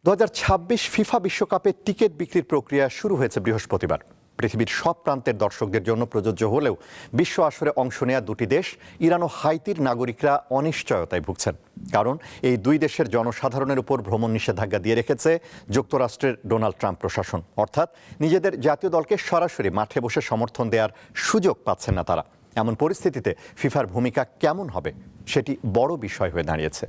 2026 FIFA বিশ্বকাপের ticket বিক্রির প্রক্রিয়া শুরু হয়েছে বৃহস্পতিবার। পৃথিবীর সব প্রান্তের দর্শকদের জন্য প্রযোজ্য হলেও বিশ্ব আসরে অংশ নেয়া দুটি দেশ ইরান ও হাইতির নাগরিকরা অনিশ্চয়তায় ভুগছেন। কারণ এই দুই দেশের জনসাধারণের উপর ভ্রমণ নিষেধাজ্ঞা দিয়ে রেখেছে যুক্তরাষ্ট্রের ডোনাল্ড ট্রাম্প প্রশাসন। অর্থাৎ নিজেদের জাতীয় দলকে সরাসরি মাঠে বসে সমর্থন দেওয়ার সুযোগ পাচ্ছেন না তারা। এমন পরিস্থিতিতে ফিফার ভূমিকা কেমন হবে সেটি বড় বিষয় হয়ে দাঁড়িয়েছে।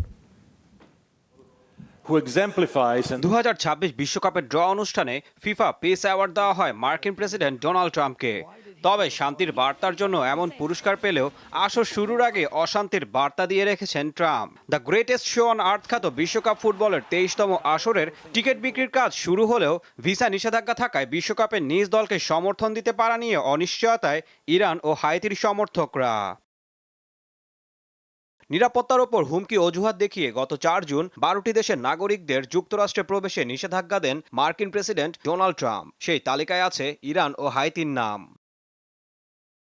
2026 বিশ্বকাপের ড্র অনুষ্ঠানে ফিফা পিস অ্যাওয়ার্ড দেওয়া হয় মার্কিন প্রেসিডেন্ট ডোনাল্ড ট্রাম্পকে। তবে শান্তির বার্তার জন্য এমন পুরস্কার পেলেও আসর শুরুর আগে অশান্তির বার্তা দিয়ে রেখেছেন Trump. The greatest show on earth খ্যাত বিশ্বকাপ ফুটবলের 23তম আসরের টিকিট বিক্রির কাজ শুরু হলেও ভিসা নিষেধাজ্ঞা থাকায় বিশ্বকাপের নিজ দলকে সমর্থন দিতে পারা নিয়ে অনিশ্চয়তায় ইরান ও হাইতির সমর্থকরা। নিরাপত্তার ওপর হুমকি অজুহাত দেখিয়ে গত 4 জুন 12টি দেশের নাগরিকদের যুক্তরাষ্ট্রে প্রবেশে নিষেধাজ্ঞা দেন মার্কিন প্রেসিডেন্ট ডোনাল্ড ট্রাম্প। সেই তালিকায় আছে ইরান ও হাইতির নাম,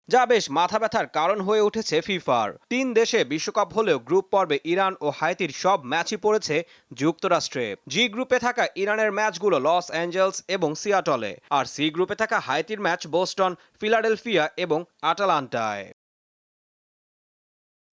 যা বেশ মাথা ব্যথার কারণ হয়ে উঠেছে ফিফার। 3 দেশে বিশ্বকাপ হলেও গ্রুপ পর্বে ইরান ও হাইতির সব ম্যাচই পড়েছে যুক্তরাষ্ট্রে। জি গ্রুপে থাকা ইরানের ম্যাচগুলো লস অ্যাঞ্জেলস এবং সিয়াটলে, আর সি গ্রুপে থাকা হাইতির ম্যাচ বোস্টন, ফিলাডেলফিয়া এবং আটালান্টায়।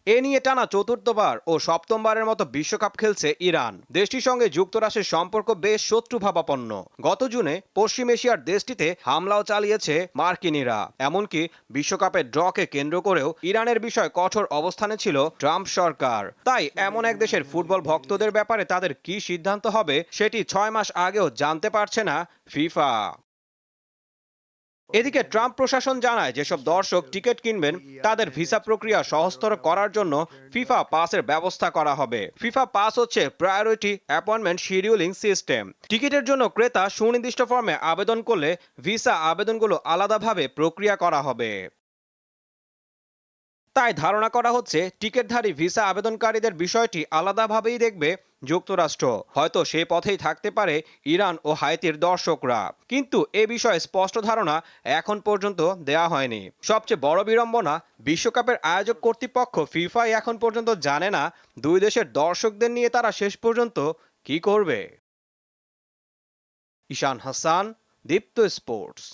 এ নিয়ে টানা চতুর্থবার ও সপ্তমবারের মতো বিশ্বকাপ খেলছে ইরান। দেশটির সঙ্গে যুক্তরাষ্ট্রের সম্পর্ক বেশ শত্রুভাবাপন্ন। গত জুনে পশ্চিম এশিয়ার দেশটিতে হামলাও চালিয়েছে মার্কিনিরা। এমনকি বিশ্বকাপের ড্রকে কেন্দ্র করেও ইরানের বিষয় কঠোর অবস্থানে ছিল ট্রাম্প সরকার। তাই এমন এক দেশের ফুটবল ভক্তদের ব্যাপারে তাদের কি সিদ্ধান্ত হবে সেটি 6 মাস আগেও জানতে পারছে না ফিফা। এদিকে ট্রাম্প প্রশাসন জানায় যেসব দর্শক টিকিট কিনবেন তাদের ভিসা প্রক্রিয়া সহজতর করার জন্য ফিফা পাসের ব্যবস্থা করা হবে। ফিফা পাস হচ্ছে প্রায়োরিটি অ্যাপয়েন্টমেন্ট শিডিউলিং সিস্টেম। টিকিটের জন্য ক্রেতা সুনির্দিষ্ট ফর্মে আবেদন করলে ভিসা আবেদনগুলো আলাদাভাবে প্রক্রিয়া করা হবে। তাই ধারণা করা হচ্ছে টিকিটধারী ভিসা আবেদনকারীদের বিষয়টি আলাদাভাবেই দেখবে যুক্তরাষ্ট্র। হয়তো সেই পথেই থাকতে পারে ইরান ও হাইতির দর্শকরা, কিন্তু এ বিষয়ে স্পষ্ট ধারণা এখন পর্যন্ত দেয়া হয়নি। সবচেয়ে বড় বিড়ম্বনা, বিশ্বকাপের আয়োজক কর্তৃপক্ষ ফিফাই এখন পর্যন্ত জানে না দুই দেশের দর্শকদের নিয়ে তারা শেষ পর্যন্ত কি করবে। ঈশান হাসান, দীপ্ত স্পোর্টস।